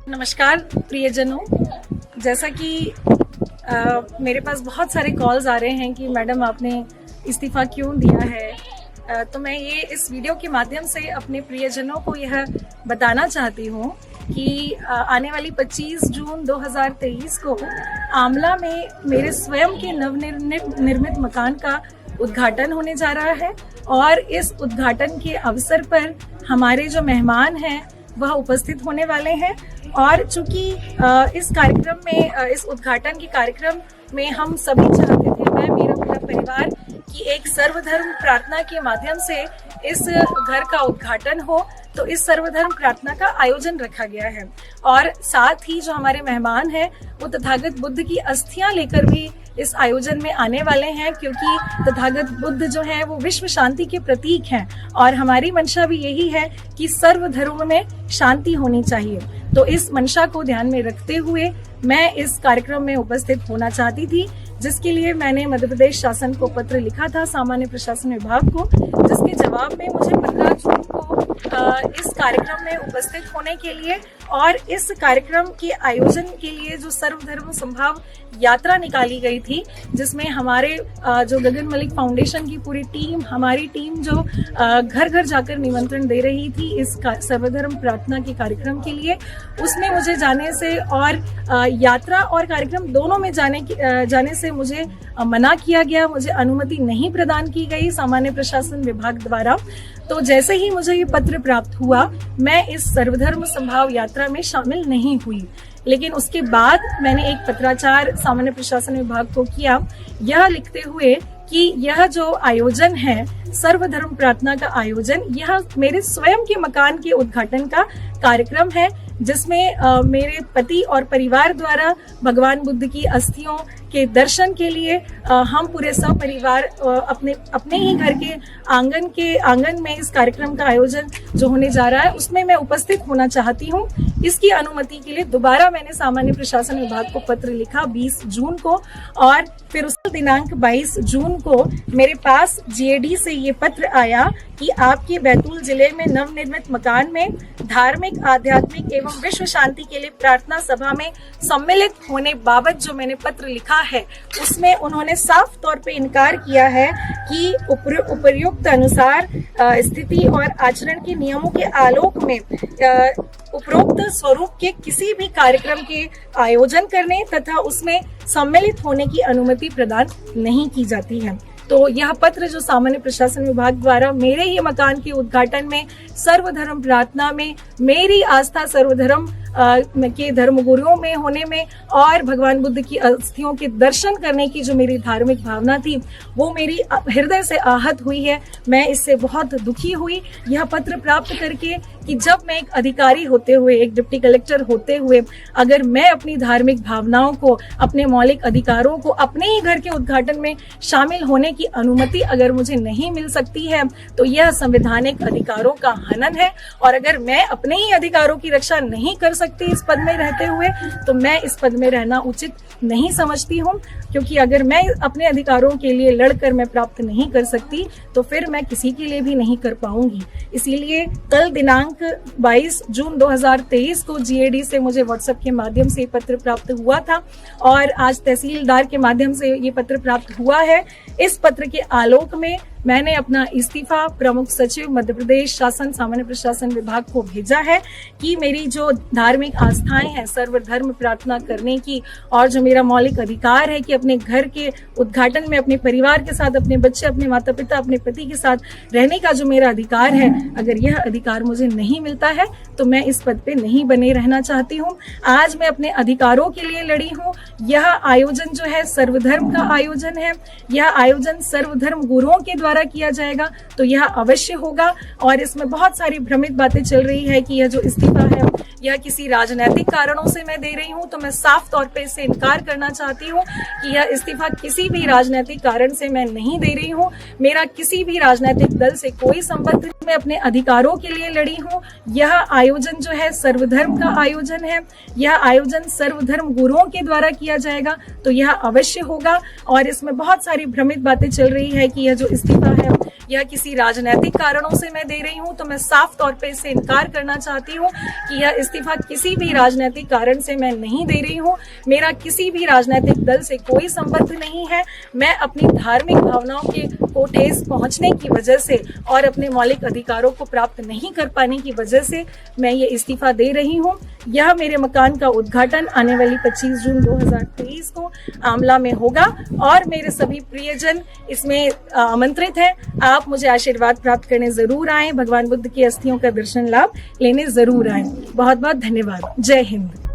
नमस्कार प्रियजनों, जैसा कि मेरे पास बहुत सारे कॉल्स आ रहे हैं कि मैडम आपने इस्तीफ़ा क्यों दिया है, तो मैं ये इस वीडियो के माध्यम से अपने प्रियजनों को यह बताना चाहती हूँ कि आने वाली 25 जून 2023 को आमला में मेरे स्वयं के नवनिर्मित मकान का उद्घाटन होने जा रहा है और इस उद्घाटन के अवसर पर हमारे जो मेहमान हैं वह उपस्थित होने वाले हैं। और चूंकि इस कार्यक्रम में इस उद्घाटन के कार्यक्रम में हम सभी चाहते थे, मैं मेरा पूरा परिवार, कि एक सर्वधर्म प्रार्थना के माध्यम से इस घर का उद्घाटन हो, तो इस सर्वधर्म प्रार्थना का आयोजन रखा गया है। और साथ ही जो हमारे मेहमान हैं वो तथागत बुद्ध की अस्थियां लेकर भी इस आयोजन में आने वाले हैं, क्योंकि तथागत बुद्ध जो है वो विश्व शांति के प्रतीक हैं और हमारी मंशा भी यही है कि सर्वधर्म में शांति होनी चाहिए। तो इस मंशा को ध्यान में रखते हुए मैं इस कार्यक्रम में उपस्थित होना चाहती थी, जिसके लिए मैंने मध्य प्रदेश शासन को पत्र लिखा था, सामान्य प्रशासन विभाग को, जिसके जवाब में मुझे 15 जून को इस कार्यक्रम में उपस्थित होने के लिए और इस कार्यक्रम के आयोजन के लिए जो सर्वधर्म संभाव यात्रा निकाली गई थी, जिसमें हमारे जो गगन मलिक फाउंडेशन की पूरी टीम, हमारी टीम जो घर घर जाकर निमंत्रण दे रही थी इस सर्वधर्म प्रार्थना के कार्यक्रम के लिए, उसमें मुझे जाने से और यात्रा और कार्यक्रम दोनों में जाने से मुझे मना किया गया, मुझे अनुमति नहीं प्रदान की गई सामान्य प्रशासन विभाग द्वारा। तो जैसे ही मुझे ये पत्र प्राप्त हुआ, मैं इस सर्वधर्म संभाव यात्रा में शामिल नहीं हुई। लेकिन उसके बाद मैंने एक पत्राचार सामान्य प्रशासन विभाग को किया, यह लिखते हुए कि यह जो आयोजन है सर्वधर्म प्रार्थना का आयोजन, यह मेरे स्वयं के मकान के उद्घाटन का कार्यक्रम है, जिसमें मेरे पति और परिवार द्वारा भगवान बुद्ध की अस्थियों के दर्शन के लिए हम पूरे सपरिवार अपने ही घर के आंगन में इस कार्यक्रम का आयोजन जो होने जा रहा है उसमें मैं उपस्थित होना चाहती हूँ। इसकी अनुमति के लिए दोबारा मैंने सामान्य प्रशासन विभाग को पत्र लिखा 20 जून को, और फिर उस दिनांक 22 जून को मेरे पास जीएडी से ये पत्र आया कि आपके बैतूल जिले में नवनिर्मित मकान में धार्मिक, आध्यात्मिक एवं विश्व शांति के लिए प्रार्थना सभा में सम्मिलित होने बाबत जो मैंने पत्र लिखा है, उसमें उन्होंने साफ तौर पे इनकार किया है कि उपर्युक्त अनुसार स्थिति और आचरण के नियमों के आलोक में उपरोक्त स्वरूप के किसी भी कार्यक्रम के आयोजन करने तथा उसमें सम्मिलित होने की अनुमति प्रदान नहीं की जाती है। तो यह पत्र जो सामान्य प्रशासन विभाग द्वारा मेरे ही मकान के उद्घाटन में सर्वधर्म प्रार्थना में मेरी आस्था सर्वधर्म के धर्मगुरुओं में होने में और भगवान बुद्ध की अस्थियों के दर्शन करने की जो मेरी धार्मिक भावना थी, वो मेरी हृदय से आहत हुई है। मैं इससे बहुत दुखी हुई यह पत्र प्राप्त करके कि जब मैं एक अधिकारी होते हुए, एक डिप्टी कलेक्टर होते हुए, अगर मैं अपनी धार्मिक भावनाओं को, अपने मौलिक अधिकारों को अपने ही घर के उद्घाटन में शामिल होने की अनुमति अगर मुझे नहीं मिल सकती है, तो यह संवैधानिक अधिकारों का हनन है। और अगर मैं अपने ही अधिकारों की रक्षा नहीं कर सकती इस पद में रहते हुए, तो मैं इस पद में रहना उचित नहीं समझती हूँ, क्योंकि अगर मैं अपने अधिकारों के लिए लड़कर मैं प्राप्त नहीं कर सकती, तो फिर मैं किसी के लिए भी नहीं कर पाऊंगी। इसीलिए कल दिनांक 22 जून 2023 को जीएडी से मुझे व्हाट्सएप के माध्यम से ये पत्र प्राप्त हुआ था और आज तहसीलदार के माध्यम से ये पत्र प्राप्त हुआ है। इस पत्र के आलोक में मैंने अपना इस्तीफा प्रमुख सचिव मध्य प्रदेश शासन सामान्य प्रशासन विभाग को भेजा है कि मेरी जो धार्मिक आस्थाएं हैं सर्वधर्म प्रार्थना करने की, और जो मेरा मौलिक अधिकार है कि अपने घर के उद्घाटन में अपने परिवार के साथ, अपने बच्चे, अपने माता पिता, अपने पति के साथ रहने का जो मेरा अधिकार है, अगर यह अधिकार मुझे नहीं मिलता है तो मैं इस पद पे नहीं बने रहना चाहती हूँ। आज मैं अपने अधिकारों के लिए लड़ी हूँ। यह आयोजन जो है सर्वधर्म का आयोजन है, यह आयोजन सर्वधर्म गुरुओं के द्वारा किया जाएगा, तो यह अवश्य होगा। और इसमें बहुत सारी भ्रमित बातें चल रही है कि यह जो इस्तीफा है यह किसी राजनीतिक कारणों से मैं दे रही हूं, तो मैं साफ तौर पे इससे इनकार करना चाहती हूं कि यह इस्तीफा किसी भी राजनीतिक कारण से मैं नहीं दे रही हूं। मेरा किसी भी राजनीतिक दल से कोई संबंध में अपने अधिकारों के लिए लड़ी हूँ। यह आयोजन जो है सर्वधर्म का आयोजन है, यह आयोजन सर्वधर्म गुरुओं के द्वारा किया जाएगा, तो यह अवश्य होगा। और इसमें बहुत सारी भ्रमित बातें चल रही है कि यह जो इस्तीफा है यह किसी राजनीतिक कारणों से मैं दे रही हूं, तो मैं साफ तौर पे इससे इनकार करना चाहती हूं कि यह इस्तीफा किसी भी राजनीतिक कारण से मैं नहीं दे रही हूं। मेरा किसी भी राजनीतिक दल से कोई संबंध नहीं है। मैं अपनी धार्मिक भावनाओं के को ठेस पहुंचने की वजह से और अपने मौलिक अधिकारों को प्राप्त नहीं कर पाने की वजह से मैं ये इस्तीफा दे रही हूं। यह मेरे मकान का उद्घाटन आने वाली 25 जून 2023 को आमला में होगा और मेरे सभी प्रियजन इसमें आमंत्रित हैं। आप मुझे आशीर्वाद प्राप्त करने जरूर आएं, भगवान बुद्ध की अस्थियों का दर्शन लाभ लेने जरूर आएं। बहुत बहुत धन्यवाद। जय हिंद।